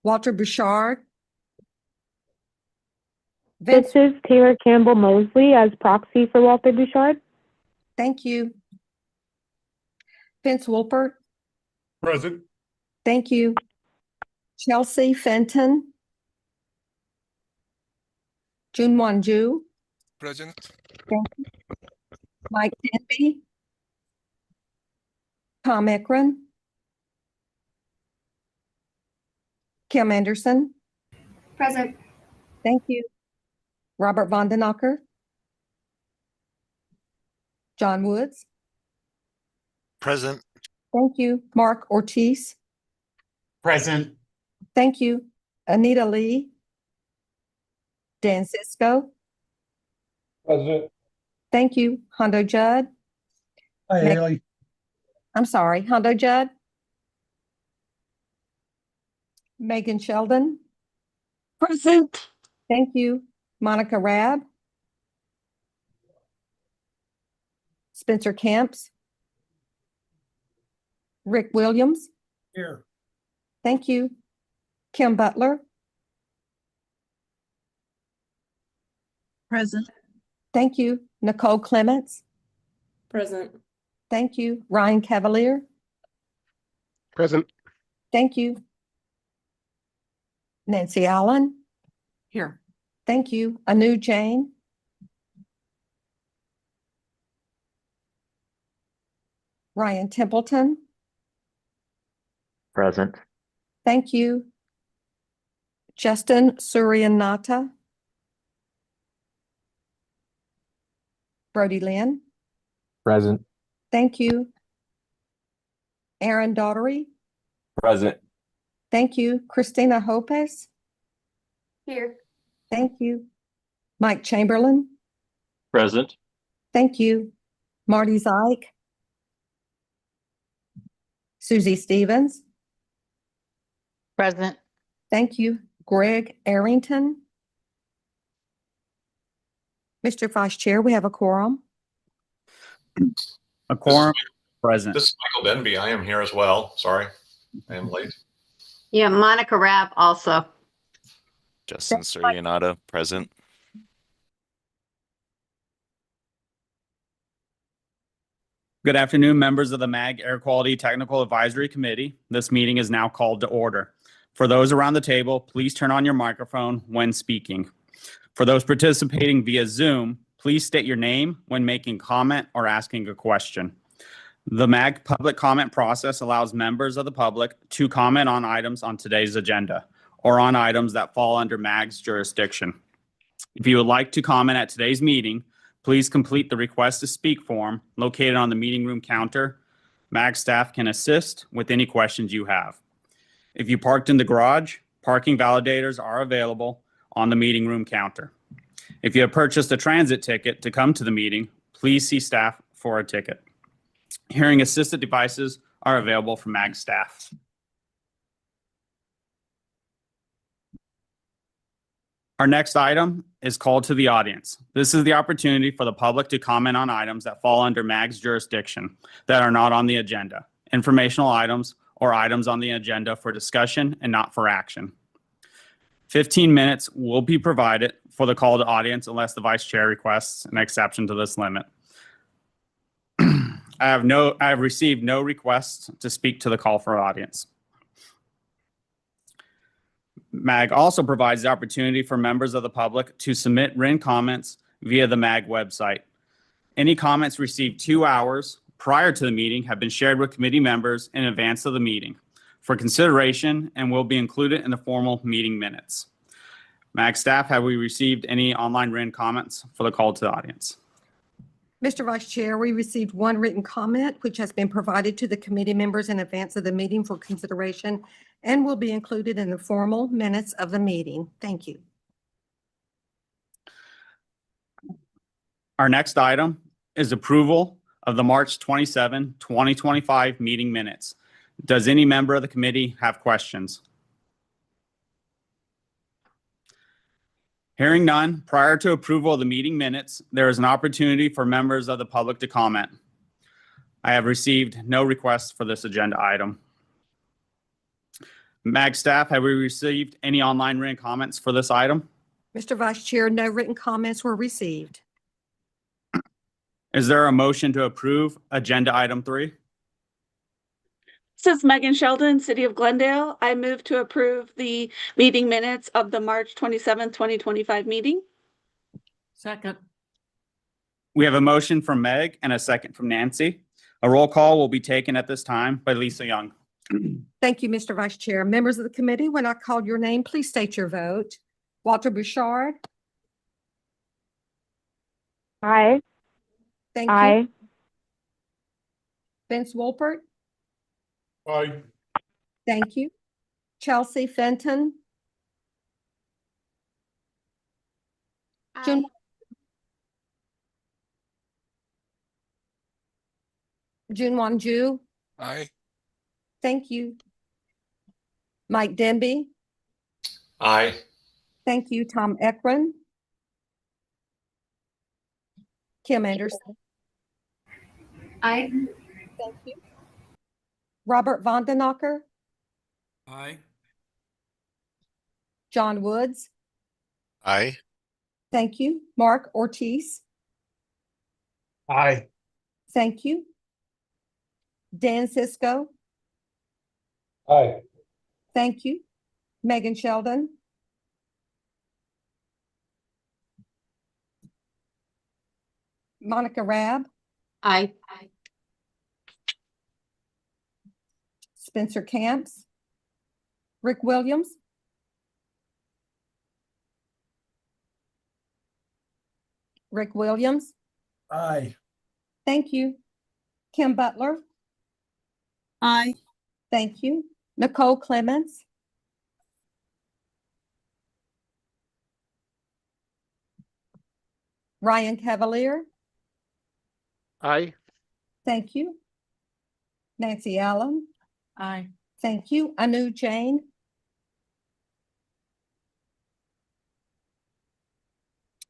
Walter Bouchard. Vince, This is Taylor Campbell Mosley as proxy for Walter Bouchard. thank you. Vince Wolpert, Present. thank you. Chelsea Fenton. Junwon Ju, Present. thank you. Mike Denby. Tom Ekron. Kim Anderson, Present. thank you. Robert Vondenacker. John Woods, Present. thank you. Mark Ortiz, Present. thank you. Anita Lee. Dan Cisco, Present. thank you. Hondo Judd. Hi, Meg- Haley. I'm sorry, Hondo Judd. Megan Sheldon, Present. thank you. Monica Rabb. Spencer Camps. Rick Williams, Here. thank you. Kim Butler, Present. thank you. Nicole Clements, Present. thank you. Ryan Cavalier, Present. thank you. Nancy Allen, Here. thank you. Anu Jane. Ryan Templeton, Present. thank you. Justin Suryanata. Brody Lynn, Present. thank you. Aaron Daughtery, Present. thank you. Christina Hopez, Here. thank you. Mike Chamberlain, Present. thank you. Marty Zeig. Susie Stevens, Present. thank you. Greg Arrington. Mr. Vice Chair, we have a quorum. A quorum present. This is Michael Denby. I am here as well. Sorry, I am late. Yeah, Monica Rabb also. Justin Suryanata, present. Good afternoon, members of the MAG Air Quality Technical Advisory Committee. This meeting is now called to order. For those around the table, please turn on your microphone when speaking. For those participating via Zoom, please state your name when making comment or asking a question. The MAG public comment process allows members of the public to comment on items on today's agenda or on items that fall under MAG's jurisdiction. If you would like to comment at today's meeting, please complete the request to speak form located on the meeting room counter. MAG staff can assist with any questions you have. If you parked in the garage, parking validators are available on the meeting room counter. If you have purchased a transit ticket to come to the meeting, please see staff for a ticket. Hearing assisted devices are available from MAG staff. Our next item is called to the audience. This is the opportunity for the public to comment on items that fall under MAG's jurisdiction that are not on the agenda, informational items, or items on the agenda for discussion and not for action. 15 minutes will be provided for the call to audience unless the vice chair requests an exception to this limit. I have received no requests to speak to the call for audience. MAG also provides the opportunity for members of the public to submit written comments via the MAG website. Any comments received 2 hours prior to the meeting have been shared with committee members in advance of the meeting for consideration and will be included in the formal meeting minutes. MAG staff, have we received any online written comments for the call to the audience? Mr. Vice Chair, we received one written comment which has been provided to the committee members in advance of the meeting for consideration and will be included in the formal minutes of the meeting. Thank you. Our next item is approval of the March 27, 2025 meeting minutes. Does any member of the committee have questions? Hearing none, prior to approval of the meeting minutes, there is an opportunity for members of the public to comment. I have received no requests for this agenda item. MAG staff, have we received any online written comments for this item? Mr. Vice Chair, no written comments were received. Is there a motion to approve agenda item 3? This is Megan Sheldon, City of Glendale. I move to approve the meeting minutes of the March 27th, 2025 meeting. Second. We have a motion from Meg and a second from Nancy. A roll call will be taken at this time by Lisa Young. Thank you, Mr. Vice Chair. Members of the committee, when I call your name, please state your vote. Walter Bouchard. Aye. Thank you. Aye. Vince Wolpert. Aye. Thank you. Chelsea Fenton. June, June Wanju. Aye. Thank you. Mike Denby. Aye. Thank you. Tom Ekron. Kim Anderson. Aye. Thank you. Robert Vondenacker. Aye. John Woods. Aye. Thank you. Mark Ortiz. Aye. Thank you. Dan Cisco. Aye. Thank you. Megan Sheldon. Monica Rabb. Aye. Spencer Camps. Rick Williams. Rick Williams. Aye. Thank you. Kim Butler. Aye. Thank you. Nicole Clements. Ryan Cavalier. Aye. Thank you. Nancy Allen. Aye. Thank you. Anu Jain.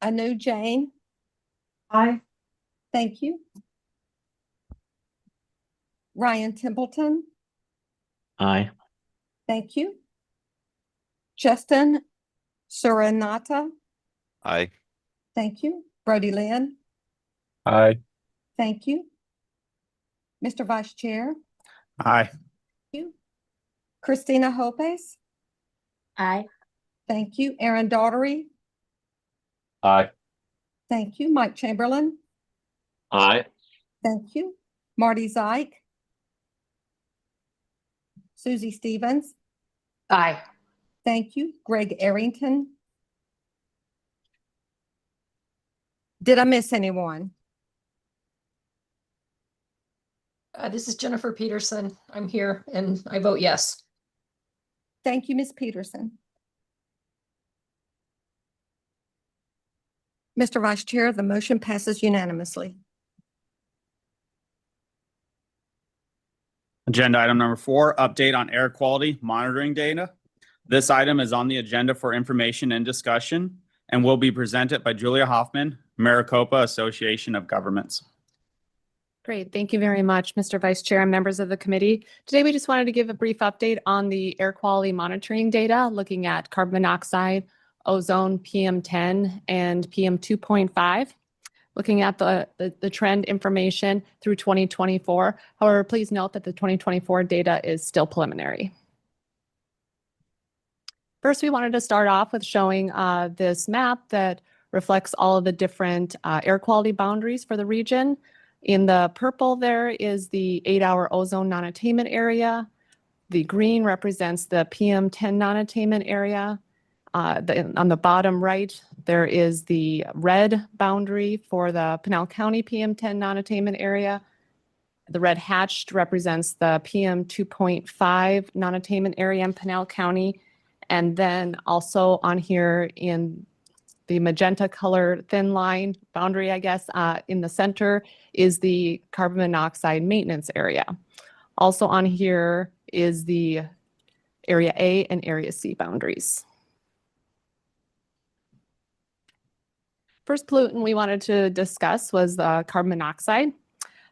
Anu Jain. Aye. Thank you. Ryan Templeton. Aye. Thank you. Justin Suranata. Aye. Thank you. Brody Lynn. Aye. Thank you. Mr. Vice Chair. Aye. Thank you. Christina Hopes. Aye. Thank you. Aaron Daughtery. Aye. Thank you. Mike Chamberlain. Aye. Thank you. Marty Zeik. Susie Stevens. Aye. Thank you. Greg Arrington. Did I miss anyone? This is Jennifer Peterson. I'm here and I vote yes. Thank you, Ms. Peterson. Mr. Vice Chair, the motion passes unanimously. Agenda item number 4, update on air quality monitoring data. This item is on the agenda for information and discussion and will be presented by Julia Hoffman, Maricopa Association of Governments. Great. Thank you very much, Mr. Vice Chair and members of the committee. Today, we just wanted to give a brief update on the air quality monitoring data, looking at carbon monoxide, ozone, PM10, and PM2.5. Looking at the trend information through 2024. However, please note that the 2024 data is still preliminary. First, we wanted to start off with showing this map that reflects all of the different air quality boundaries for the region. In the purple, there is the 8-hour ozone non-attainment area. The green represents the PM10 non-attainment area. On the bottom right, there is the red boundary for the Pinal County PM10 non-attainment area. The red hatched represents the PM2.5 non-attainment area in Pinal County. And then also on here in the magenta color thin line boundary, I guess, in the center is the carbon monoxide maintenance area. Also on here is the Area A and Area C boundaries. First pollutant we wanted to discuss was the carbon monoxide.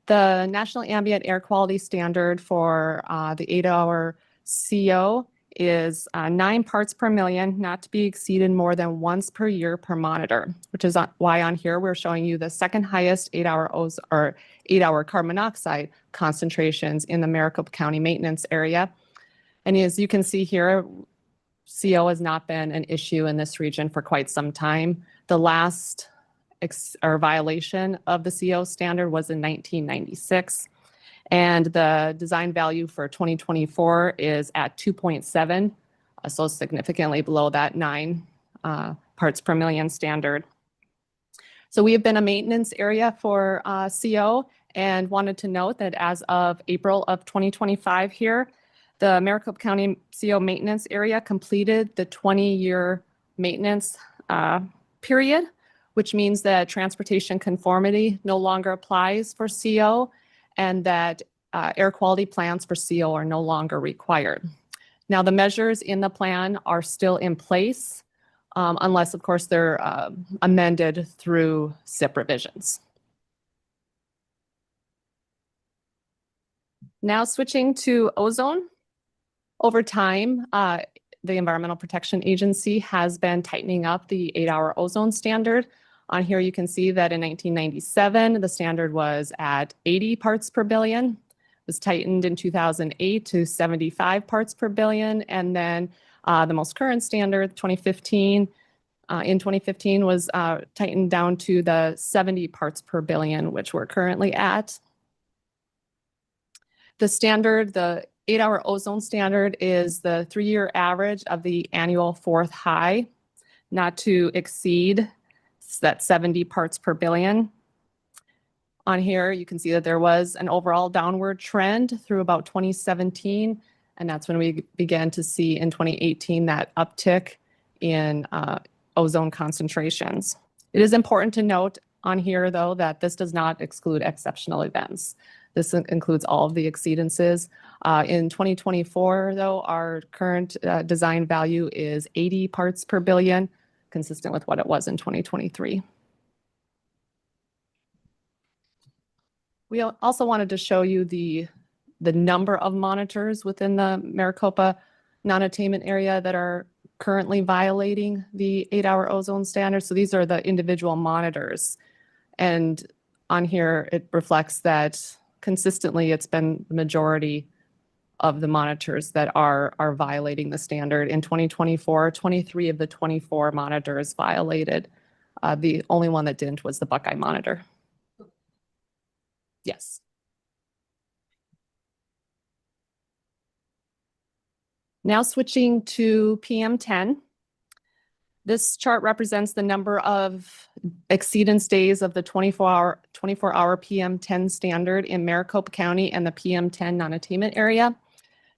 The National Ambient Air Quality Standard for the 8-hour CO is 9 parts per million, not to be exceeded more than once per year per monitor, which is why on here we're showing you the second highest 8-hour carbon monoxide concentrations in the Maricopa County maintenance area. And as you can see here, CO has not been an issue in this region for quite some time. The last violation of the CO standard was in 1996. And the design value for 2024 is at 2.7, so significantly below that 9 parts per million standard. So we have been a maintenance area for CO and wanted to note that as of April of 2025 here, the Maricopa County CO maintenance area completed the 20-year maintenance period, which means that transportation conformity no longer applies for CO and that air quality plans for CO are no longer required. Now, the measures in the plan are still in place, unless, of course, they're amended through SIP revisions. Now, switching to ozone. Over time, the Environmental Protection Agency has been tightening up the 8-hour ozone standard. On here, you can see that in 1997, the standard was at 80 parts per billion. It was tightened in 2008 to 75 parts per billion. And then the most current standard, 2015, was tightened down to the 70 parts per billion, which we're currently at. The standard, the 8-hour ozone standard, is the 3-year average of the annual fourth high, not to exceed that 70 parts per billion. On here, you can see that there was an overall downward trend through about 2017, and that's when we began to see in 2018 that uptick in ozone concentrations. It is important to note on here, though, that this does not exclude exceptional events. This includes all of the exceedances. In 2024, though, our current design value is 80 parts per billion, consistent with what it was in 2023. We also wanted to show you the number of monitors within the Maricopa non-attainment area that are currently violating the 8-hour ozone standard. So these are the individual monitors. And on here, it reflects that consistently it's been the majority of the monitors that are violating the standard. In 2024, 23 of the 24 monitors violated. The only one that didn't was the Buckeye monitor. Yes. Now switching to PM10. This chart represents the number of exceedance days of the 24-hour PM10 standard in Maricopa County and the PM10 non-attainment area.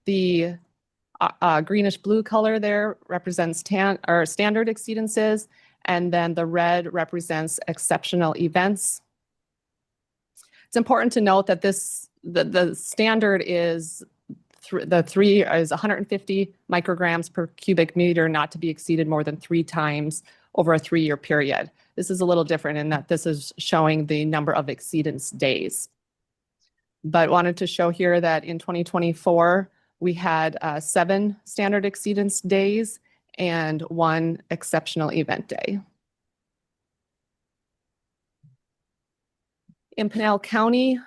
The greenish blue color there represents standard exceedances, and then the red represents exceptional events. It's important to note that the standard is 150 micrograms per cubic meter, not to be exceeded more than 3 times over a 3-year period. This is a little different in that this is showing the number of exceedance days. But wanted to show here that in 2024, we had 7 standard exceedance days and 1 exceptional event day. In Pinal County,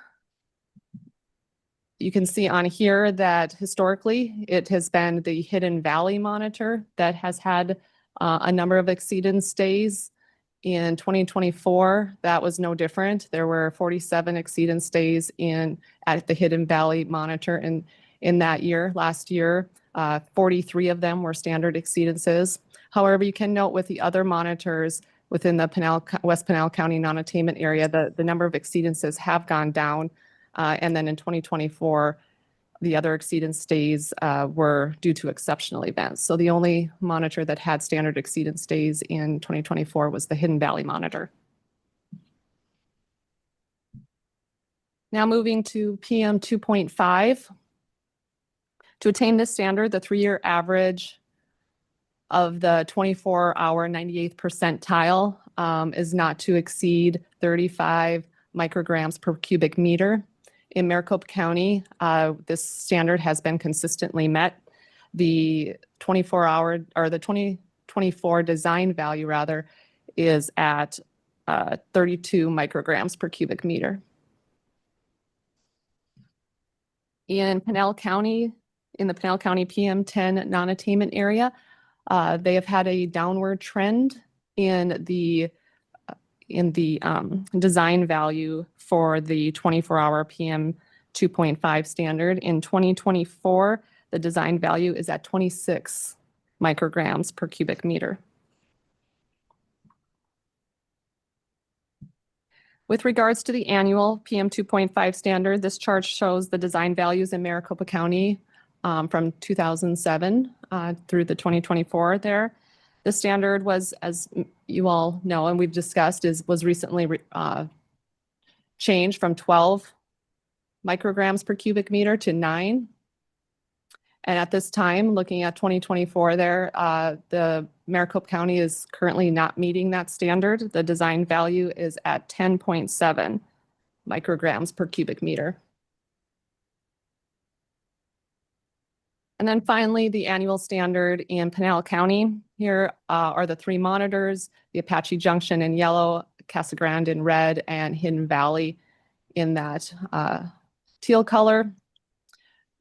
you can see on here that historically it has been the Hidden Valley monitor that has had a number of exceedance days. In 2024, that was no different. There were 47 exceedance days at the Hidden Valley monitor in that year. Last year, 43 of them were standard exceedances. However, you can note with the other monitors within the West Pinal County non-attainment area, the number of exceedances have gone down. And then in 2024, the other exceedance days were due to exceptional events. So the only monitor that had standard exceedance days in 2024 was the Hidden Valley monitor. Now moving to PM 2.5. To attain this standard, the 3-year average of the 24-hour 98th percentile is not to exceed 35 micrograms per cubic meter. In Maricopa County, this standard has been consistently met. The 24-hour or the 2024 design value rather is at 32 micrograms per cubic meter. In Pinal County, in the Pinal County PM10 non-attainment area, they have had a downward trend in the design value for the 24-hour PM 2.5 standard. In 2024, the design value is at 26 micrograms per cubic meter. With regards to the annual PM 2.5 standard, this chart shows the design values in Maricopa County from 2007 through the 2024 there. The standard was, as you all know and we've discussed, was recently changed from 12 micrograms per cubic meter to 9. And at this time, looking at 2024 there, the Maricopa County is currently not meeting that standard. The design value is at 10.7 micrograms per cubic meter. And then finally, the annual standard in Pinal County. Here are the 3 monitors, the Apache Junction in yellow, Casa Grande in red, and Hidden Valley in that teal color.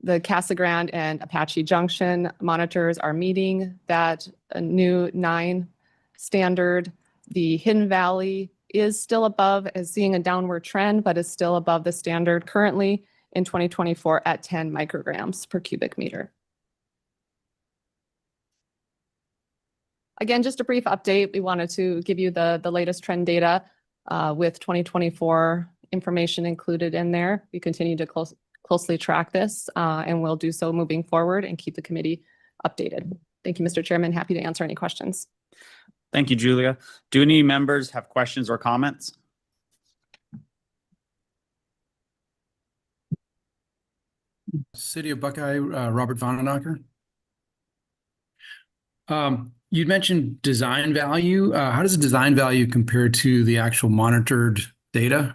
The Casa Grande and Apache Junction monitors are meeting that new 9 standard. The Hidden Valley is still above, is seeing a downward trend, but is still above the standard currently in 2024 at 10 micrograms per cubic meter. Again, just a brief update. We wanted to give you the latest trend data with 2024 information included in there. We continue to closely track this and we'll do so moving forward and keep the committee updated. Thank you, Mr. Chairman. Happy to answer any questions. Thank you, Julia. Do any members have questions or comments? City of Buckeye, Robert Vandenacker. You mentioned design value. How does the design value compare to the actual monitoring data?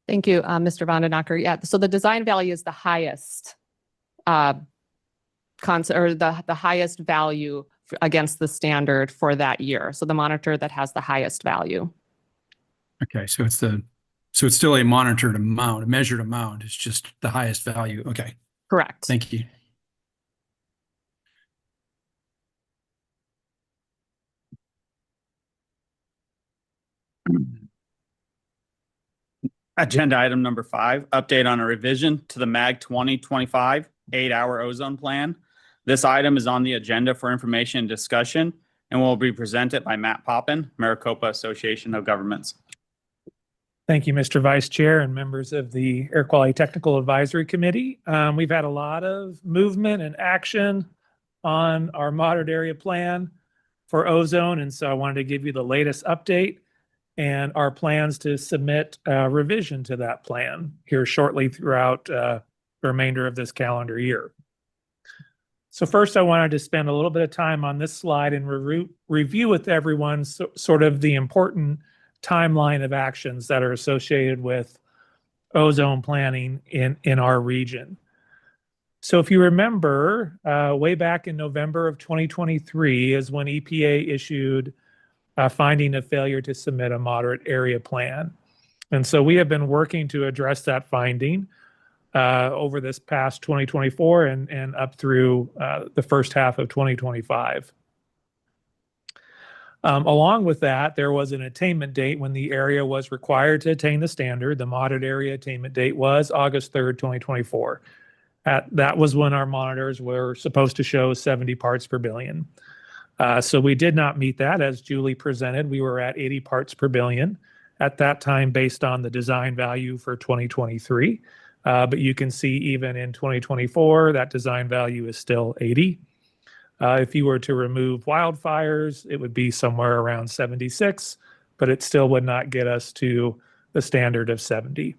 Thank you, Mr. Vandenacker. Yeah, so the design value is the highest the highest value against the standard for that year. So the monitor that has the highest value. Okay, so it's still a monitored amount, a measured amount. It's just the highest value. Okay. Correct. Thank you. Agenda item number 5, update on a revision to the MAG 2025 8-hour ozone plan. This item is on the agenda for information and discussion and will be presented by Matt Poppin, Maricopa Association of Governments. Thank you, Mr. Vice Chair and members of the Air Quality Technical Advisory Committee. We've had a lot of movement and action on our moderate area plan for ozone, and so I wanted to give you the latest update and our plans to submit a revision to that plan here shortly throughout the remainder of this calendar year. So first, I wanted to spend a little bit of time on this slide and review with everyone sort of the important timeline of actions that are associated with ozone planning in our region. So if you remember, way back in November of 2023 is when EPA issued a finding of failure to submit a moderate area plan. And so we have been working to address that finding over this past 2024 and up through the first half of 2025. Along with that, there was an attainment date when the area was required to attain the standard. The moderate area attainment date was August 3rd, 2024. That was when our monitors were supposed to show 70 parts per billion. So we did not meet that. As Julie presented, we were at 80 parts per billion at that time based on the design value for 2023. But you can see even in 2024, that design value is still 80. If you were to remove wildfires, it would be somewhere around 76, but it still would not get us to the standard of 70.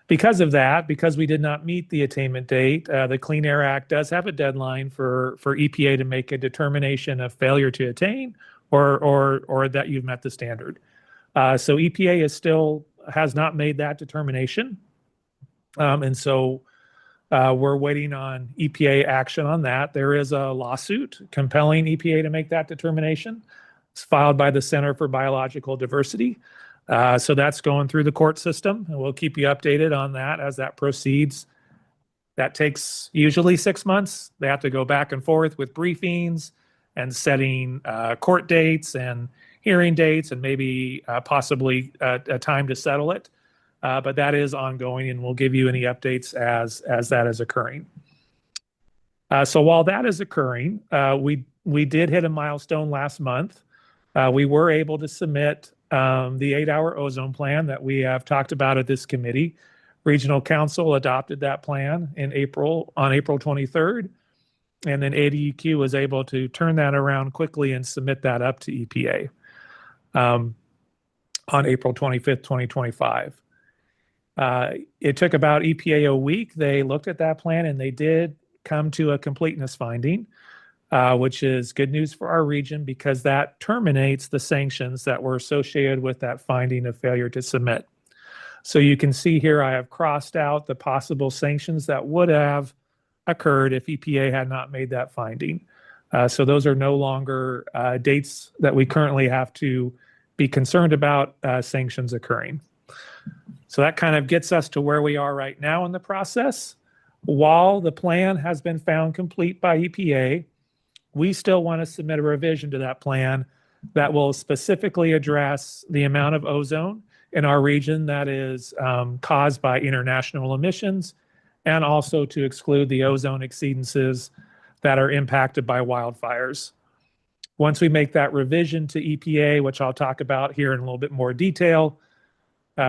Because of that, because we did not meet the attainment date, the Clean Air Act does have a deadline for EPA to make a determination of failure to attain or that you've met the standard. So EPA has not made that determination. And so we're waiting on EPA action on that. There is a lawsuit compelling EPA to make that determination. It's filed by the Center for Biological Diversity. So that's going through the court system, and we'll keep you updated on that as that proceeds. That takes usually 6 months. They have to go back and forth with briefings and setting court dates and hearing dates and maybe possibly a time to settle it. But that is ongoing, and we'll give you any updates as that is occurring. So while that is occurring, we did hit a milestone last month. We were able to submit the 8-hour ozone plan that we have talked about at this committee. Regional Council adopted that plan on April 23rd, and then ADEQ was able to turn that around quickly and submit that up to EPA on April 25th, 2025. It took about EPA a week. They looked at that plan and they did come to a completeness finding, which is good news for our region because that terminates the sanctions that were associated with that finding of failure to submit. So you can see here I have crossed out the possible sanctions that would have occurred if EPA had not made that finding. So those are no longer dates that we currently have to be concerned about sanctions occurring. So that kind of gets us to where we are right now in the process. While the plan has been found complete by EPA, we still want to submit a revision to that plan that will specifically address the amount of ozone in our region that is caused by international emissions, and also to exclude the ozone exceedances that are impacted by wildfires. Once we make that revision to EPA, which I'll talk about here in a little bit more detail,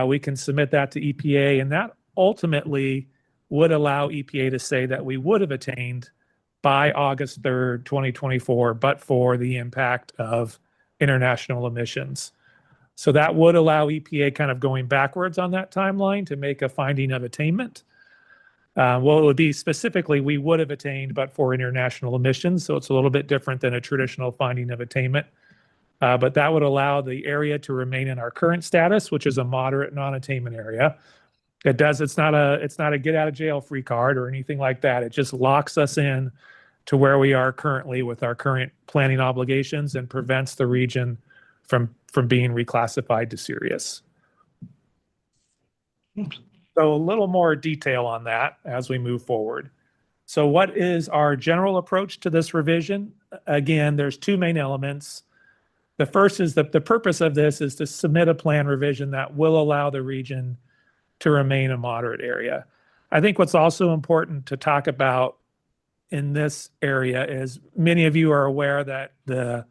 we can submit that to EPA, and that ultimately would allow EPA to say that we would have attained by August 3rd, 2024, but for the impact of international emissions. So that would allow EPA kind of going backwards on that timeline to make a finding of attainment. Well, it would be specifically, we would have attained, but for international emissions. So it's a little bit different than a traditional finding of attainment. But that would allow the area to remain in our current status, which is a moderate non-attainment area. It's not a get out of jail free card or anything like that. It just locks us in to where we are currently with our current planning obligations and prevents the region from being reclassified to serious. So a little more detail on that as we move forward. So what is our general approach to this revision? Again, there's two main elements. The first is that the purpose of this is to submit a plan revision that will allow the region to remain a moderate area. I think what's also important to talk about in this area is many of you are aware that the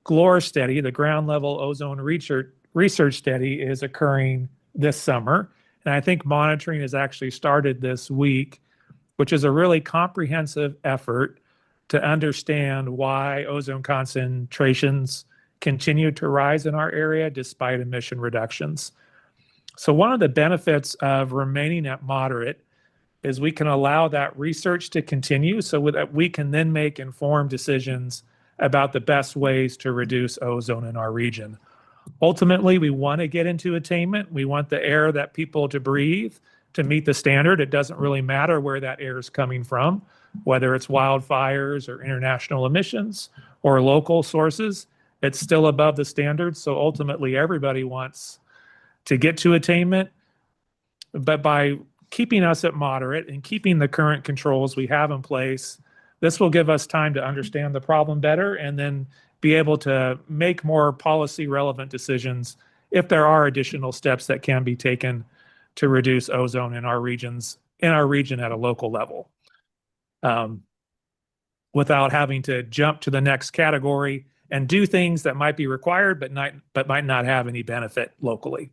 GLOR study, the ground level ozone research study, is occurring this summer. And I think monitoring has actually started this week, which is a really comprehensive effort to understand why ozone concentrations continue to rise in our area despite emission reductions. So one of the benefits of remaining at moderate is we can allow that research to continue so that we can then make informed decisions about the best ways to reduce ozone in our region. Ultimately, we want to get into attainment. We want the air that people to breathe to meet the standard. It doesn't really matter where that air is coming from, whether it's wildfires or international emissions or local sources. It's still above the standard. So ultimately, everybody wants to get to attainment. But by keeping us at moderate and keeping the current controls we have in place, this will give us time to understand the problem better and then be able to make more policy relevant decisions if there are additional steps that can be taken to reduce ozone in our region at a local level, without having to jump to the next category and do things that might be required but might not have any benefit locally.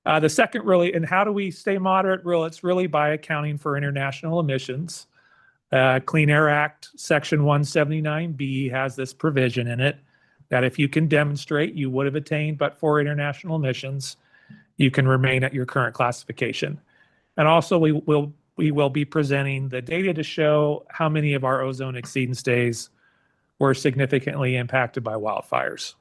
The second, really, and how do we stay moderate? Well, it's really by accounting for international emissions. Clean Air Act Section 179B has this provision in it that if you can demonstrate you would have attained but for international emissions, you can remain at your current classification. And also we will be presenting the data to show how many of our ozone exceedance days were significantly impacted by wildfires.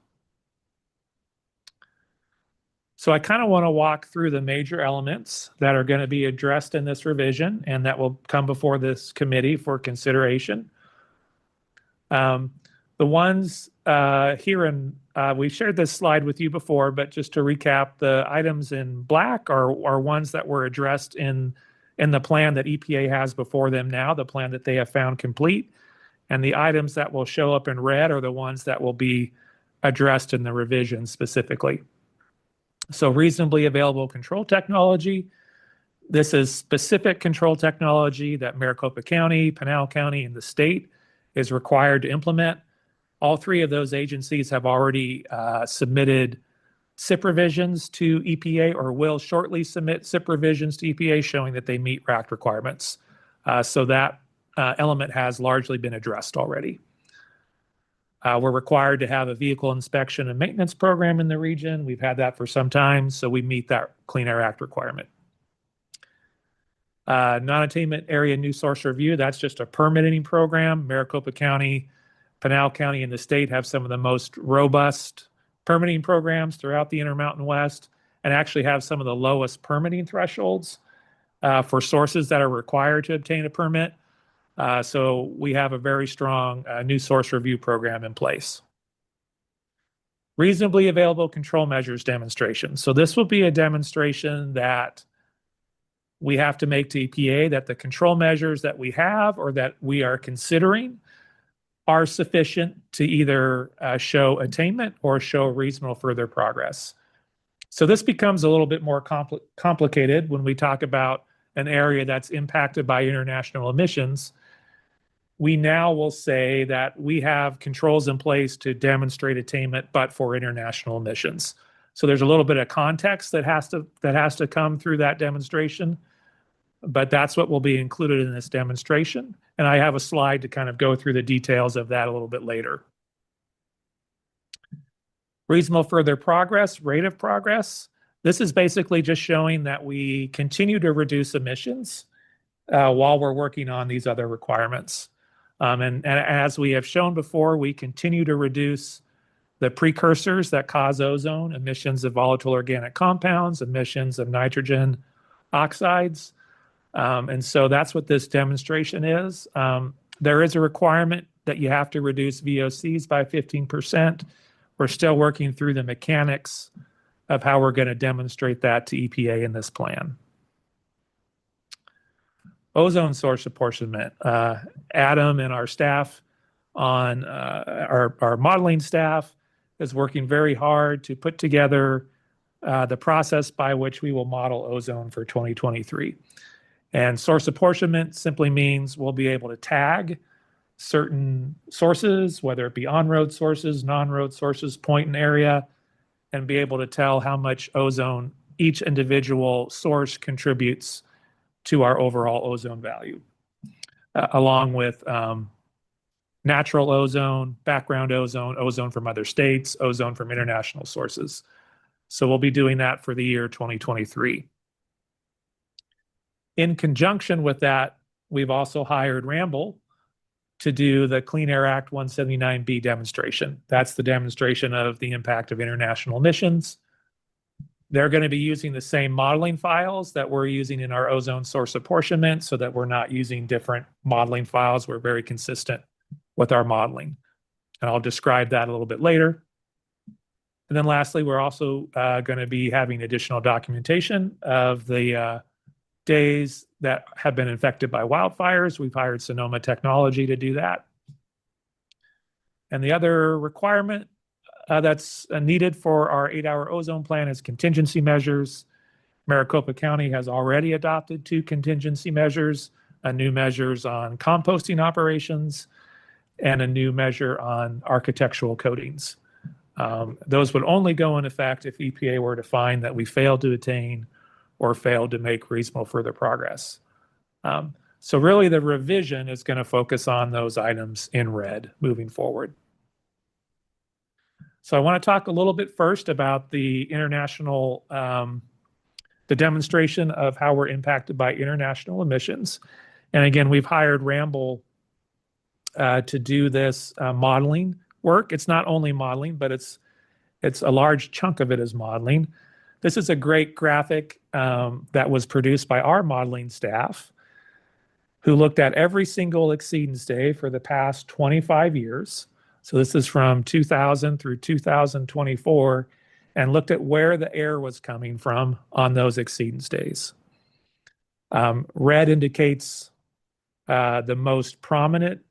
So I kind of want to walk through the major elements that are going to be addressed in this revision and that will come before this committee for consideration. The ones here in, we shared this slide with you before, but just to recap, the items in black are ones that were addressed in the plan that EPA has before them now, the plan that they have found complete. And the items that will show up in red are the ones that will be addressed in the revision specifically. So reasonably available control technology. This is specific control technology that Maricopa County, Pinal County, and the state is required to implement. All three of those agencies have already submitted SIP revisions to EPA or will shortly submit SIP revisions to EPA showing that they meet RACT requirements. So that element has largely been addressed already. We're required to have a vehicle inspection and maintenance program in the region. We've had that for some time, so we meet that Clean Air Act requirement. Non-attainment area new source review, that's just a permitting program. Maricopa County, Pinal County, and the state have some of the most robust permitting programs throughout the Intermountain West and actually have some of the lowest permitting thresholds for sources that are required to obtain a permit. So we have a very strong new source review program in place. Reasonably available control measures demonstration. So this will be a demonstration that we have to make to EPA that the control measures that we have or that we are considering are sufficient to either show attainment or show reasonable further progress. So this becomes a little bit more complicated when we talk about an area that's impacted by international emissions. We now will say that we have controls in place to demonstrate attainment, but for international emissions. So there's a little bit of context that has to come through that demonstration, but that's what will be included in this demonstration. And I have a slide to kind of go through the details of that a little bit later. Reasonable further progress, rate of progress. This is basically just showing that we continue to reduce emissions while we're working on these other requirements. And as we have shown before, we continue to reduce the precursors that cause ozone, emissions of volatile organic compounds, emissions of nitrogen oxides. And so that's what this demonstration is. There is a requirement that you have to reduce VOCs by 15%. We're still working through the mechanics of how we're going to demonstrate that to EPA in this plan. Ozone source apportionment. Adam and our staff on our modeling staff is working very hard to put together the process by which we will model ozone for 2023. And source apportionment simply means we'll be able to tag certain sources, whether it be on-road sources, non-road sources, point and area, and be able to tell how much ozone each individual source contributes to our overall ozone value, along with natural ozone, background ozone, ozone from other states, ozone from international sources. So we'll be doing that for the year 2023. In conjunction with that, we've also hired Ramble to do the Clean Air Act 179B demonstration. That's the demonstration of the impact of international emissions. They're going to be using the same modeling files that we're using in our ozone source apportionment so that we're not using different modeling files. We're very consistent with our modeling. And I'll describe that a little bit later. And then lastly, we're also going to be having additional documentation of the days that have been infected by wildfires. We've hired Sonoma Technology to do that. And the other requirement that's needed for our 8-hour ozone plan is contingency measures. Maricopa County has already adopted 2 contingency measures, a new measures on composting operations and a new measure on architectural coatings. Those would only go in effect if EPA were to find that we failed to attain or failed to make reasonable further progress. So really the revision is going to focus on those items in red moving forward. So I want to talk a little bit first about the international, the demonstration of how we're impacted by international emissions. And again, we've hired Ramble to do this modeling work. It's not only modeling, but it's a large chunk of it is modeling. This is a great graphic that was produced by our modeling staff, who looked at every single exceedance day for the past 25 years. So this is from 2000 through 2024, and looked at where the air was coming from on those exceedance days. Red indicates the most prominent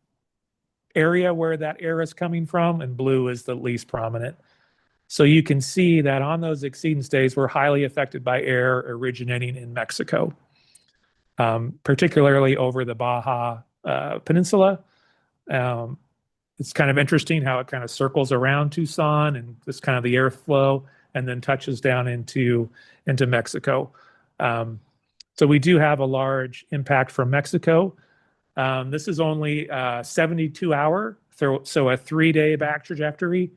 area where that air is coming from, and blue is the least prominent. So you can see that on those exceedance days, we're highly affected by air originating in Mexico, particularly over the Baja Peninsula. It's kind of interesting how it kind of circles around Tucson and this kind of the airflow, and then touches down into Mexico. So we do have a large impact from Mexico. This is only 72 hour, so a 3-day back trajectory.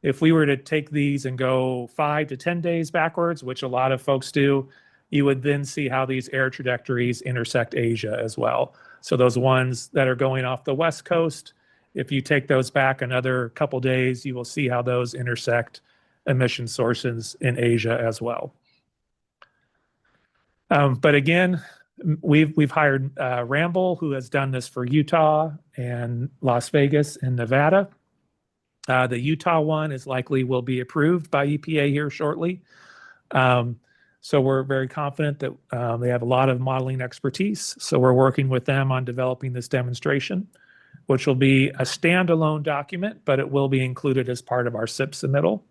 If we were to take these and go 5 to 10 days backwards, which a lot of folks do, you would then see how these air trajectories intersect Asia as well. So those ones that are going off the West Coast, if you take those back another couple days, you will see how those intersect emission sources in Asia as well. But again, we've hired Ramble, who has done this for Utah and Las Vegas and Nevada. The Utah one is likely will be approved by EPA here shortly. So we're very confident that they have a lot of modeling expertise. So we're working with them on developing this demonstration, which will be a standalone document, but it will be included as part of our SIP submittal.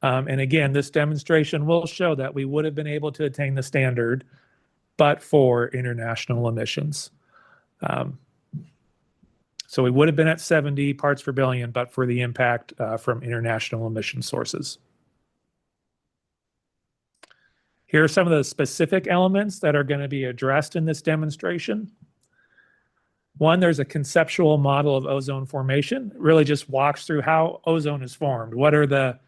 And again, this demonstration will show that we would have been able to attain the standard, but for international emissions. So we would have been at 70 parts per billion, but for the impact from international emission sources. Here are some of the specific elements that are going to be addressed in this demonstration. One, there's a conceptual model of ozone formation. It really just walks through how ozone is formed. What are the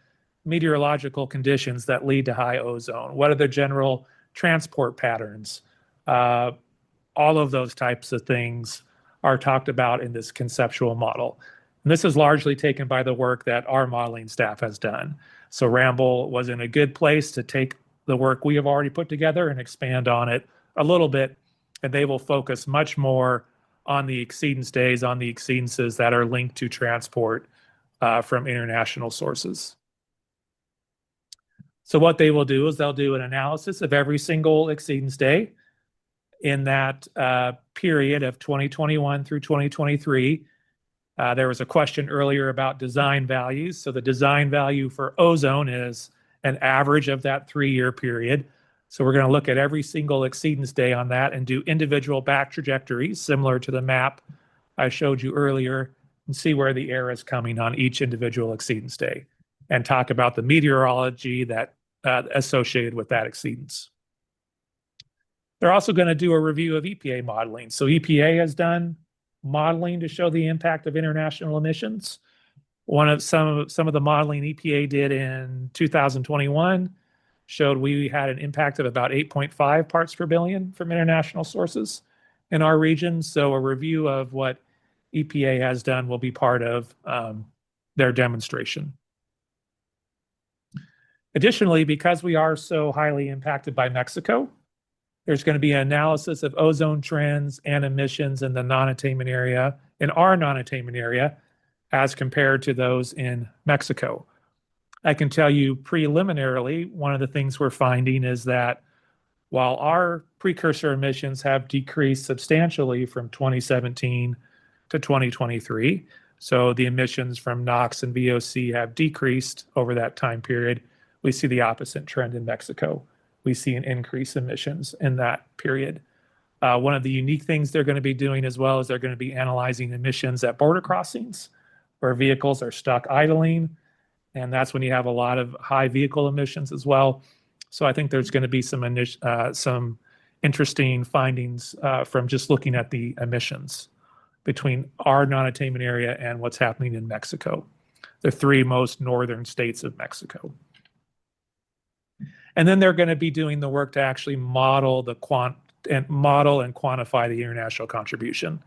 meteorological conditions that lead to high ozone? What are the general transport patterns? All of those types of things are talked about in this conceptual model. And this is largely taken by the work that our modeling staff has done. So Ramble was in a good place to take the work we have already put together and expand on it a little bit, and they will focus much more on the exceedance days, on the exceedances that are linked to transport from international sources. So what they will do is they'll do an analysis of every single exceedance day in that period of 2021 through 2023. There was a question earlier about design values. So the design value for ozone is an average of that 3-year period. So we're going to look at every single exceedance day on that and do individual back trajectories similar to the map I showed you earlier, and see where the air is coming on each individual exceedance day, and talk about the meteorology that associated with that exceedance. They're also going to do a review of EPA modeling. So EPA has done modeling to show the impact of international emissions. Some of the modeling EPA did in 2021 showed we had an impact of about 8.5 parts per billion from international sources in our region. So a review of what EPA has done will be part of their demonstration. Additionally, because we are so highly impacted by Mexico, there's going to be an analysis of ozone trends and emissions in the non-attainment area, in our non-attainment area, as compared to those in Mexico. I can tell you preliminarily, one of the things we're finding is that while our precursor emissions have decreased substantially from 2017 to 2023, so the emissions from NOx and VOC have decreased over that time period, we see the opposite trend in Mexico. We see an increase in emissions in that period. One of the unique things they're going to be doing as well is they're going to be analyzing emissions at border crossings where vehicles are stuck idling. And that's when you have a lot of high vehicle emissions as well. So I think there's going to be some interesting findings from just looking at the emissions between our non-attainment area and what's happening in Mexico, the 3 most northern states of Mexico. And then they're going to be doing the work to actually model and quantify the international contribution.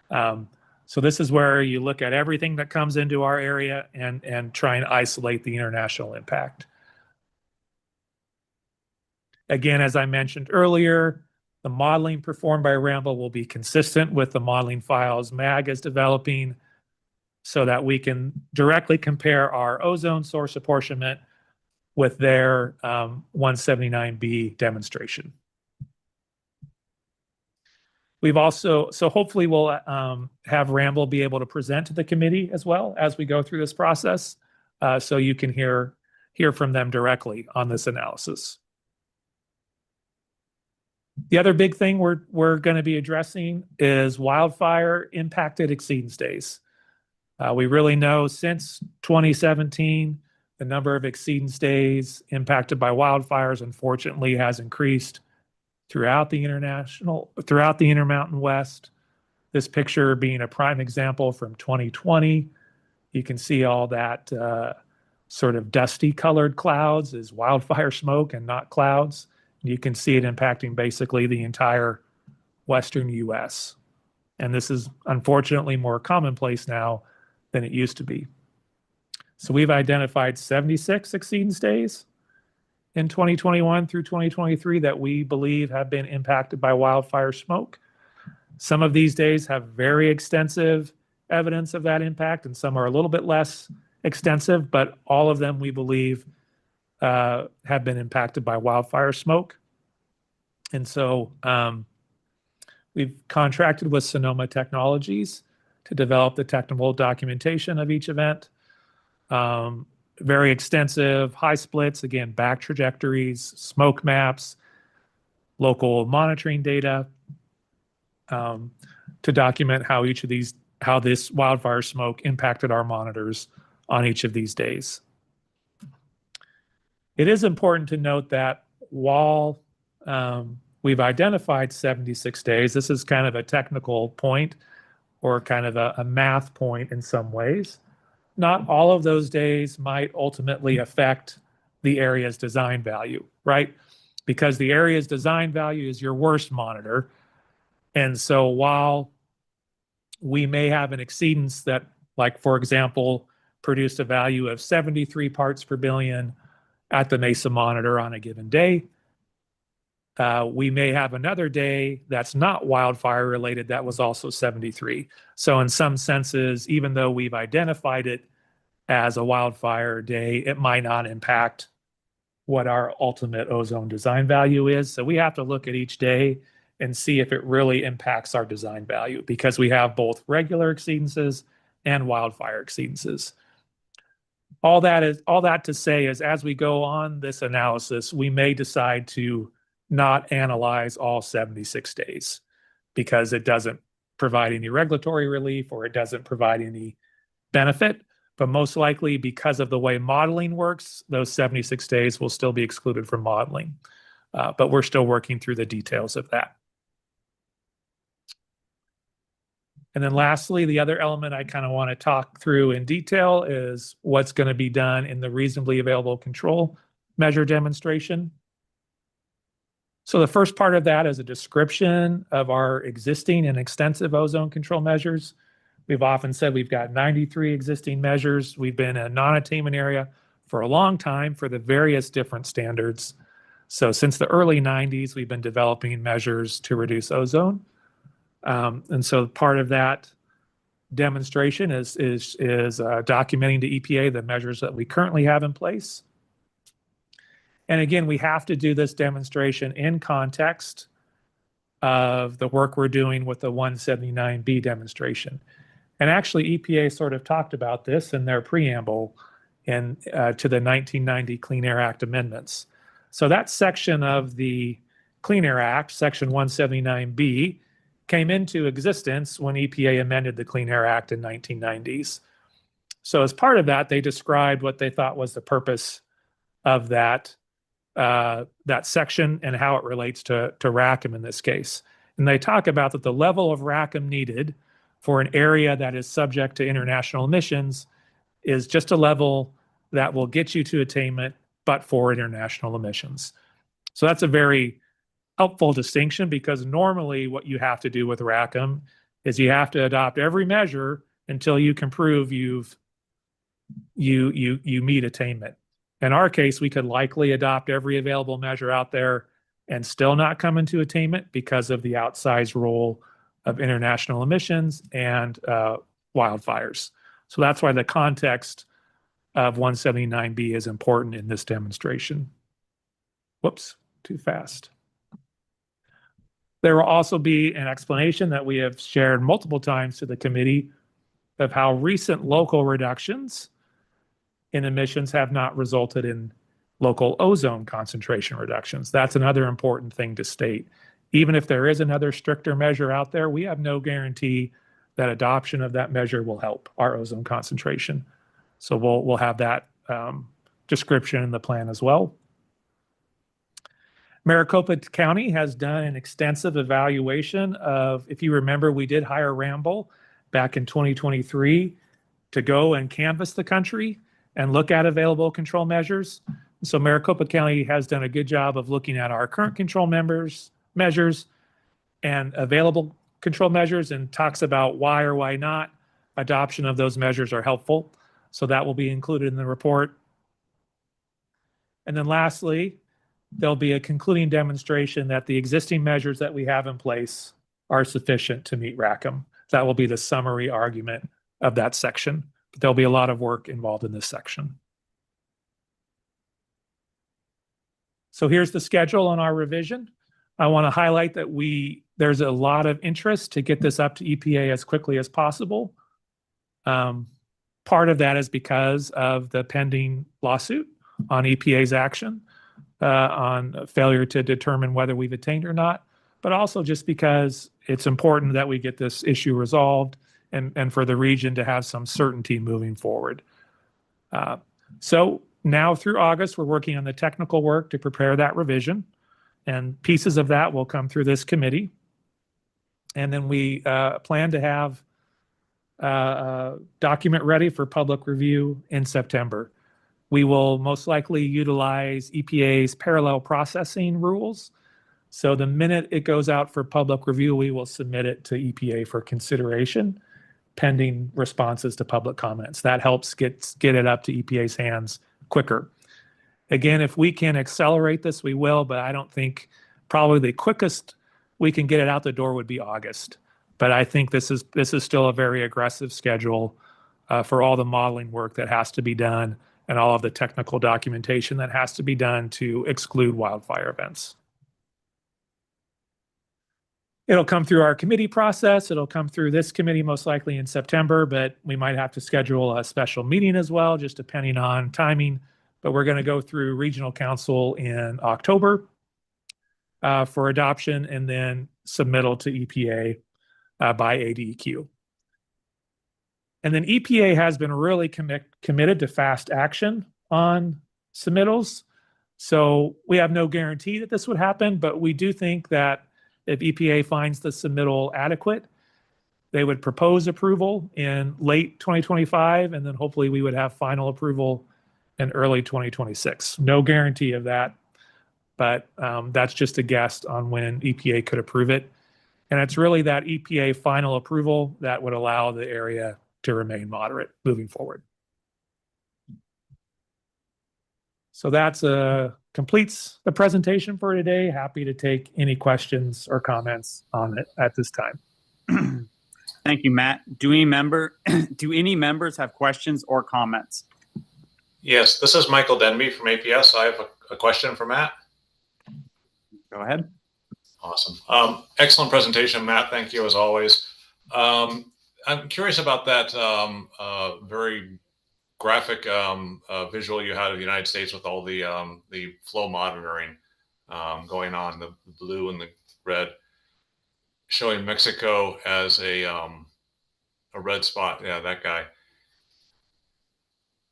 So this is where you look at everything that comes into our area and try and isolate the international impact. Again, as I mentioned earlier, the modeling performed by Ramble will be consistent with the modeling files MAG is developing so that we can directly compare our ozone source apportionment with their 179B demonstration. We've also, so hopefully we'll have Ramble be able to present to the committee as well as we go through this process, so you can hear from them directly on this analysis. The other big thing we're going to be addressing is wildfire impacted exceedance days. We really know since 2017, the number of exceedance days impacted by wildfires, unfortunately, has increased throughout the Intermountain West. This picture being a prime example from 2020. You can see all that sort of dusty colored clouds is wildfire smoke and not clouds. You can see it impacting basically the entire Western US. And this is unfortunately more commonplace now than it used to be. So we've identified 76 exceedance days in 2021 through 2023 that we believe have been impacted by wildfire smoke. Some of these days have very extensive evidence of that impact, and some are a little bit less extensive, but all of them we believe have been impacted by wildfire smoke. And so we've contracted with Sonoma Technologies to develop the technical documentation of each event. Very extensive, high splits, again, back trajectories, smoke maps, local monitoring data to document how this wildfire smoke impacted our monitors on each of these days. It is important to note that while we've identified 76 days, this is kind of a technical point or kind of a math point in some ways. Not all of those days might ultimately affect the area's design value, right? Because the area's design value is your worst monitor. And so while we may have an exceedance that, like, for example, produced a value of 73 parts per billion at the Mesa monitor on a given day, we may have another day that's not wildfire related that was also 73. So in some senses, even though we've identified it as a wildfire day, it might not impact what our ultimate ozone design value is. So we have to look at each day and see if it really impacts our design value, because we have both regular exceedances and wildfire exceedances. All that to say is, as we go on this analysis, we may decide to not analyze all 76 days because it doesn't provide any regulatory relief or it doesn't provide any benefit. But most likely, because of the way modeling works, those 76 days will still be excluded from modeling. But we're still working through the details of that. And then lastly, the other element I kind of want to talk through in detail is what's going to be done in the reasonably available control measure demonstration. So the first part of that is a description of our existing and extensive ozone control measures. We've often said we've got 93 existing measures. We've been a non-attainment area for a long time for the various different standards. So since the early 90s, we've been developing measures to reduce ozone. And so part of that demonstration is documenting to EPA the measures that we currently have in place. And again, we have to do this demonstration in context of the work we're doing with the 179B demonstration. And actually, EPA sort of talked about this in their preamble to the 1990 Clean Air Act amendments. So that section of the Clean Air Act, Section 179B, came into existence when EPA amended the Clean Air Act in 1990s. So as part of that, they described what they thought was the purpose of that section and how it relates to RACM in this case. And they talk about that the level of RACM needed for an area that is subject to international emissions is just a level that will get you to attainment, but for international emissions. So that's a very helpful distinction, because normally what you have to do with RACM is you have to adopt every measure until you can prove you meet attainment. In our case, we could likely adopt every available measure out there and still not come into attainment because of the outsized role of international emissions and wildfires. So that's why the context of 179B is important in this demonstration. Whoops, too fast. There will also be an explanation that we have shared multiple times to the committee of how recent local reductions in emissions have not resulted in local ozone concentration reductions. That's another important thing to state. Even if there is another stricter measure out there, we have no guarantee that adoption of that measure will help our ozone concentration. So we'll have that description in the plan as well. Maricopa County has done an extensive evaluation of, if you remember, we did hire Ramble back in 2023 to go and canvass the country and look at available control measures. So Maricopa County has done a good job of looking at our current control measures and available control measures, and talks about why or why not adoption of those measures are helpful. So that will be included in the report. And then lastly, there'll be a concluding demonstration that the existing measures that we have in place are sufficient to meet RACM. That will be the summary argument of that section. But there'll be a lot of work involved in this section. So here's the schedule on our revision. I want to highlight that there's a lot of interest to get this up to EPA as quickly as possible. Part of that is because of the pending lawsuit on EPA's action on failure to determine whether we've attained or not, but also just because it's important that we get this issue resolved and for the region to have some certainty moving forward. So now through August, we're working on the technical work to prepare that revision, and pieces of that will come through this committee. And then we plan to have a document ready for public review in September. We will most likely utilize EPA's parallel processing rules. So the minute it goes out for public review, we will submit it to EPA for consideration, pending responses to public comments. That helps get it up to EPA's hands quicker. Again, if we can accelerate this, we will, but I don't think probably the quickest we can get it out the door would be August. But I think this is still a very aggressive schedule for all the modeling work that has to be done and all of the technical documentation that has to be done to exclude wildfire events. It'll come through our committee process. It'll come through this committee most likely in September, but we might have to schedule a special meeting as well, just depending on timing. But we're going to go through regional council in October for adoption, and then submittal to EPA by ADEQ. And then EPA has been really committed to fast action on submittals. So we have no guarantee that this would happen, but we do think that if EPA finds the submittal adequate, they would propose approval in late 2025, and then hopefully we would have final approval in early 2026. No guarantee of that, but that's just a guess on when EPA could approve it. And it's really that EPA final approval that would allow the area to remain moderate moving forward. So that's completes the presentation for today. Happy to take any questions or comments on it at this time. Thank you, Matt. Do any members have questions or comments? Yes, this is Michael Denby from APS. I have a question for Matt. Go ahead. Awesome. Excellent presentation, Matt. Thank you as always. I'm curious about that very graphic visual you had of the United States with all the flow monitoring going on, the blue and the red, showing Mexico as a red spot. Yeah, that guy.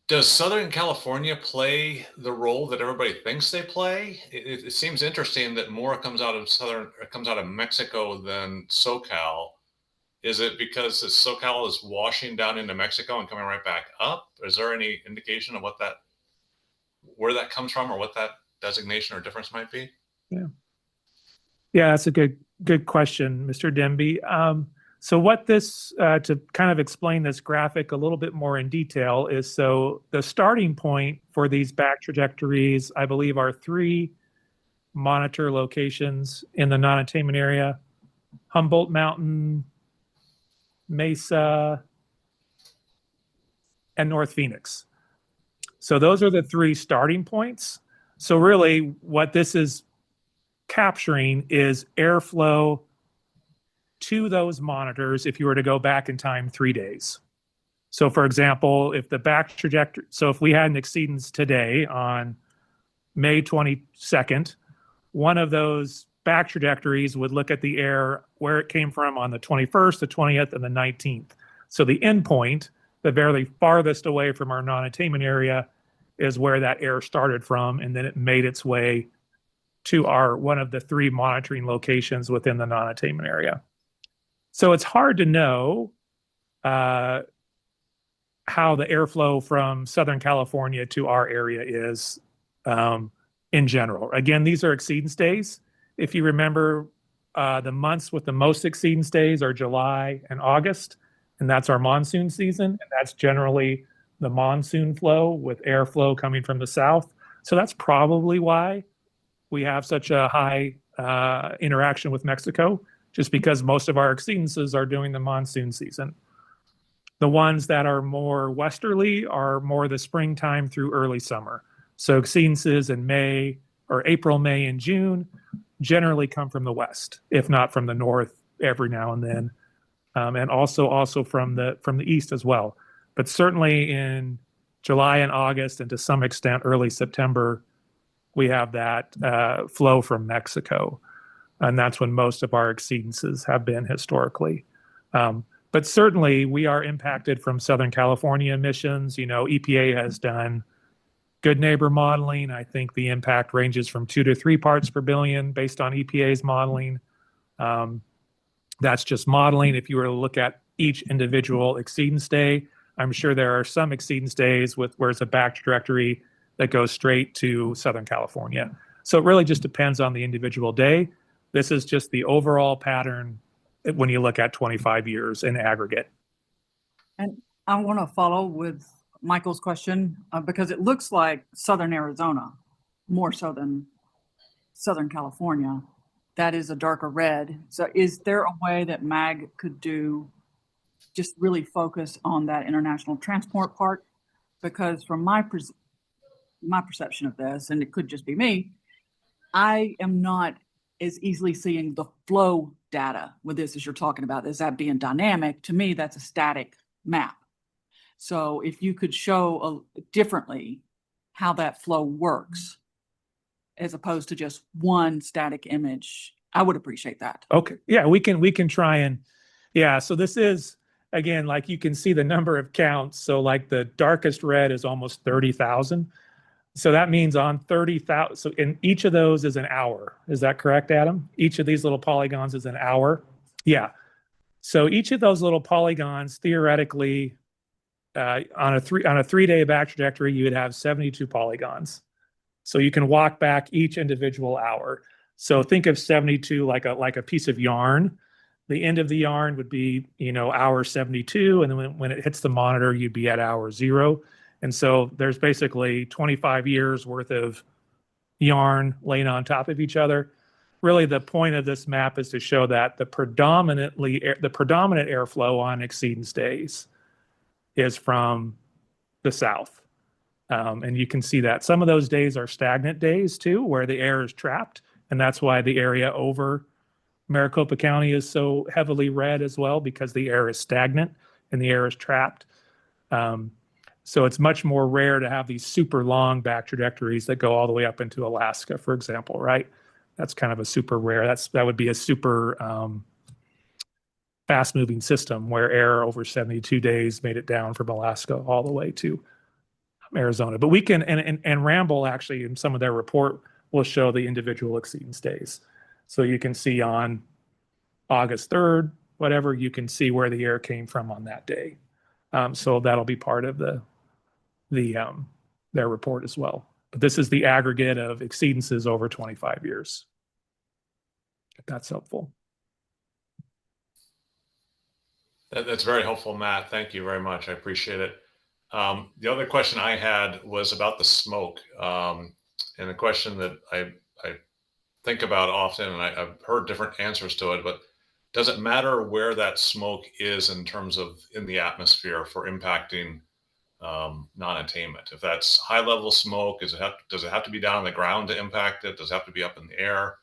Does Southern California play the role that everybody thinks they play? It seems interesting that more comes out of Mexico than SoCal. Is it because SoCal is washing down into Mexico and coming right back up? Is there any indication of where that comes from, or what that designation or difference might be? Yeah, that's a good question, Mr. Denby. So what this, to kind of explain this graphic a little bit more in detail, is so the starting point for these back trajectories, I believe, are 3 monitor locations in the non-attainment area: Humboldt Mountain, Mesa, and North Phoenix. So those are the 3 starting points. So really what this is capturing is airflow to those monitors if you were to go back in time 3 days. So for example, if the back trajectory, so if we had an exceedance today on May 22nd, one of those back trajectories would look at the air where it came from on the 21st, the 20th, and the 19th. So the endpoint, the very farthest away from our non-attainment area, is where that air started from, and then it made its way to one of the 3 monitoring locations within the non-attainment area. So it's hard to know how the airflow from Southern California to our area is in general. Again, these are exceedance days. If you remember, the months with the most exceedance days are July and August, and that's our monsoon season, and that's generally the monsoon flow with airflow coming from the south. So that's probably why we have such a high interaction with Mexico, just because most of our exceedances are during the monsoon season. The ones that are more westerly are more the springtime through early summer. So exceedances in May or April, May, and June generally come from the west, if not from the north every now and then, and also from the east as well. But certainly in July and August, and to some extent early September, we have that flow from Mexico. And that's when most of our exceedances have been historically. But certainly we are impacted from Southern California emissions. You know, EPA has done good neighbor modeling. I think the impact ranges from 2 to 3 parts per billion based on EPA's modeling. That's just modeling. If you were to look at each individual exceedance day, I'm sure there are some exceedance days where it's a back trajectory that goes straight to Southern California. So it really just depends on the individual day. This is just the overall pattern when you look at 25 years in aggregate. And I want to follow with Michael's question because it looks like Southern Arizona, more so than Southern California. That is a darker red. So is there a way that MAG could just really focus on that international transport part? Because from my perception of this, and it could just be me, I am not as easily seeing the flow data with this as you're talking about. Is that being dynamic? To me, that's a static map. So if you could show differently how that flow works, as opposed to just one static image, I would appreciate that. Okay, yeah, we can try and, yeah, so this is, again, like you can see the number of counts. So like the darkest red is almost 30,000. So that means on 30,000, so in each of those is an hour. Is that correct, Adam? Each of these little polygons is an hour? Yeah. So each of those little polygons, theoretically, on a 3-day back trajectory, you would have 72 polygons. So you can walk back each individual hour. So think of 72 like a piece of yarn. The end of the yarn would be, hour 72, and then when it hits the monitor, you'd be at hour 0. And so there's basically 25 years worth of yarn laying on top of each other. Really, the point of this map is to show that the predominant airflow on exceedance days is from the south. And you can see that some of those days are stagnant days too, where the air is trapped. And that's why the area over Maricopa County is so heavily red as well, because the air is stagnant and the air is trapped. So it's much more rare to have these super long back trajectories that go all the way up into Alaska, for example, right? That's kind of a super rare. That would be a super fast moving system where air over 72 days made it down from Alaska all the way to Arizona. But we can, and Ramble actually in some of their report will show the individual exceedance days. So you can see on August 3rd, whatever, you can see where the air came from on that day. So that'll be part of their report as well. But this is the aggregate of exceedances over 25 years. If that's helpful. That's very helpful, Matt. Thank you very much. I appreciate it. The other question I had was about the smoke. And the question that I think about often, and I've heard different answers to it, but does it matter where that smoke is in terms of in the atmosphere for impacting non-attainment? If that's high level smoke, does it have to be down on the ground to impact it? Does it have to be up in the air?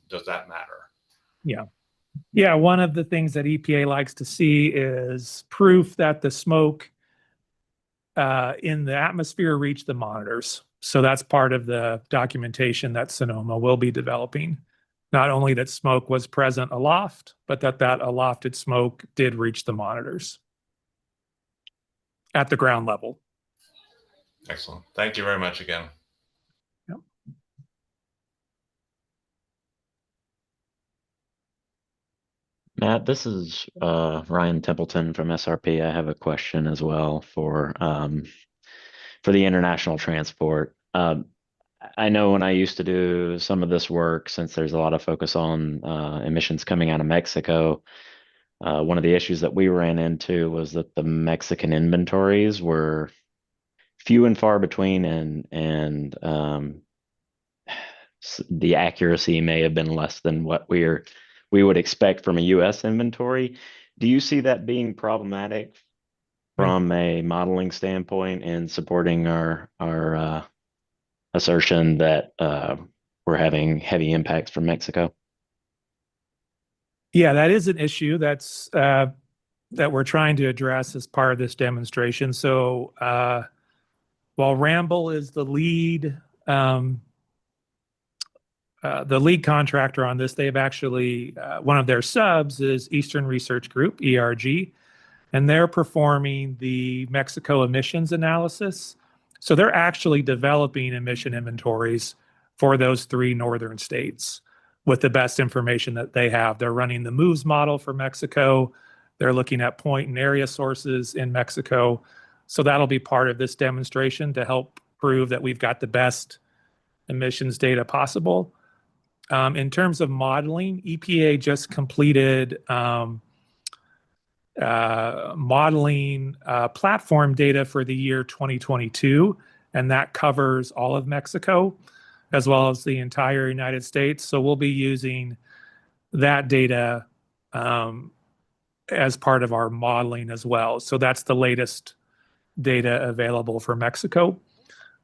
Does that matter? Yeah. Yeah, one of the things that EPA likes to see is proof that the smoke in the atmosphere reached the monitors. So that's part of the documentation that Sonoma will be developing. Not only that smoke was present aloft, but that alofted smoke did reach the monitors at the ground level. Excellent. Thank you very much again. Matt, this is Ryan Templeton from SRP. I have a question as well for the international transport. I know when I used to do some of this work, since there's a lot of focus on emissions coming out of Mexico, one of the issues that we ran into was that the Mexican inventories were few and far between, and the accuracy may have been less than what we would expect from a U.S. inventory. Do you see that being problematic from a modeling standpoint and supporting our assertion that we're having heavy impacts from Mexico? Yeah, that is an issue that's that we're trying to address as part of this demonstration. So while Ramble is the lead contractor on this, they've actually, one of their subs is Eastern Research Group, ERG, and they're performing the Mexico emissions analysis. So they're actually developing emission inventories for those 3 northern states with the best information that they have. They're running the MOVES model for Mexico. They're looking at point and area sources in Mexico. So that'll be part of this demonstration to help prove that we've got the best emissions data possible. In terms of modeling, EPA just completed modeling platform data for the year 2022, and that covers all of Mexico as well as the entire United States. So we'll be using that data as part of our modeling as well. So that's the latest data available for Mexico.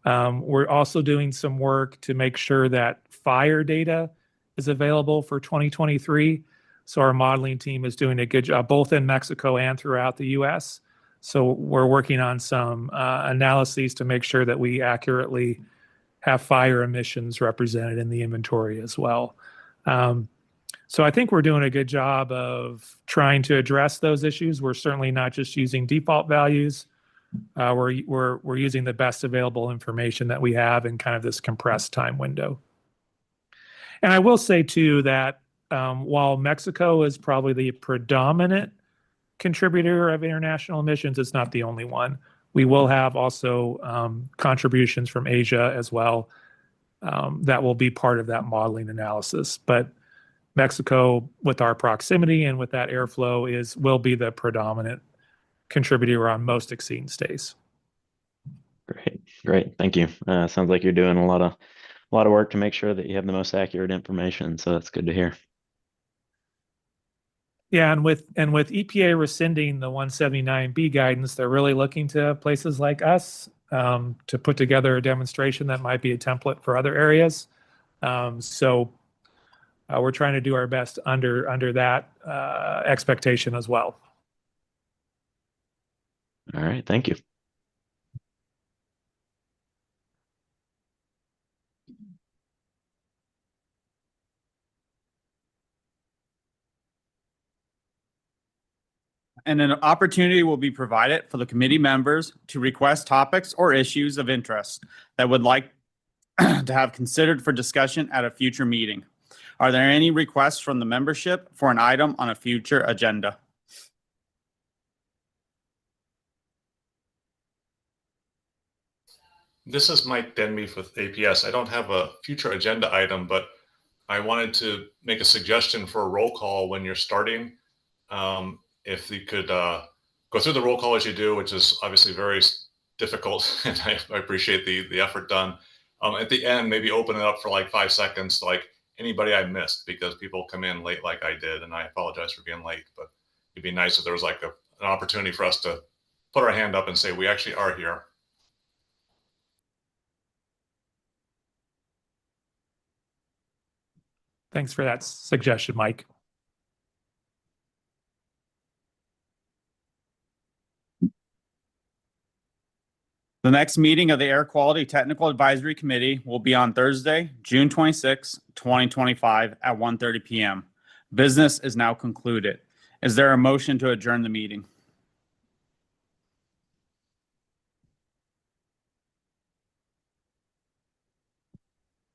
We're also doing some work to make sure that fire data is available for 2023. So our modeling team is doing a good job, both in Mexico and throughout the US. So we're working on some analyses to make sure that we accurately have fire emissions represented in the inventory as well. So I think we're doing a good job of trying to address those issues. We're certainly not just using default values. We're using the best available information that we have in kind of this compressed time window. And I will say too that while Mexico is probably the predominant contributor of international emissions, it's not the only one. We will have also contributions from Asia as well that will be part of that modeling analysis. But Mexico, with our proximity and with that airflow, will be the predominant contributor on most exceedance days. Great. Thank you. Sounds like you're doing a lot of work to make sure that you have the most accurate information. So that's good to hear. Yeah, and with EPA rescinding the 179B guidance, they're really looking to places like us to put together a demonstration that might be a template for other areas. So we're trying to do our best under that expectation as well. All right, thank you. And an opportunity will be provided for the committee members to request topics or issues of interest that would like to have considered for discussion at a future meeting. Are there any requests from the membership for an item on a future agenda? This is Mike Denby with APS. I don't have a future agenda item, but I wanted to make a suggestion for a roll call when you're starting. If you could go through the roll call as you do, which is obviously very difficult, and I appreciate the effort done. At the end, maybe open it up for like 5 seconds, like anybody I missed, because people come in late like I did, and I apologize for being late, but it'd be nice if there was like an opportunity for us to put our hand up and say, we actually are here. Thanks for that suggestion, Mike. The next meeting of the Air Quality Technical Advisory Committee will be on Thursday, June 26, 2025 at 1:30 p.m. Business is now concluded. Is there a motion to adjourn the meeting?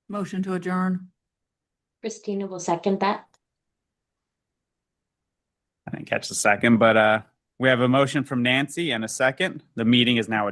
Motion to adjourn. Christina will second that. I didn't catch the second, but we have a motion from Nancy and a second. The meeting is now adjourned.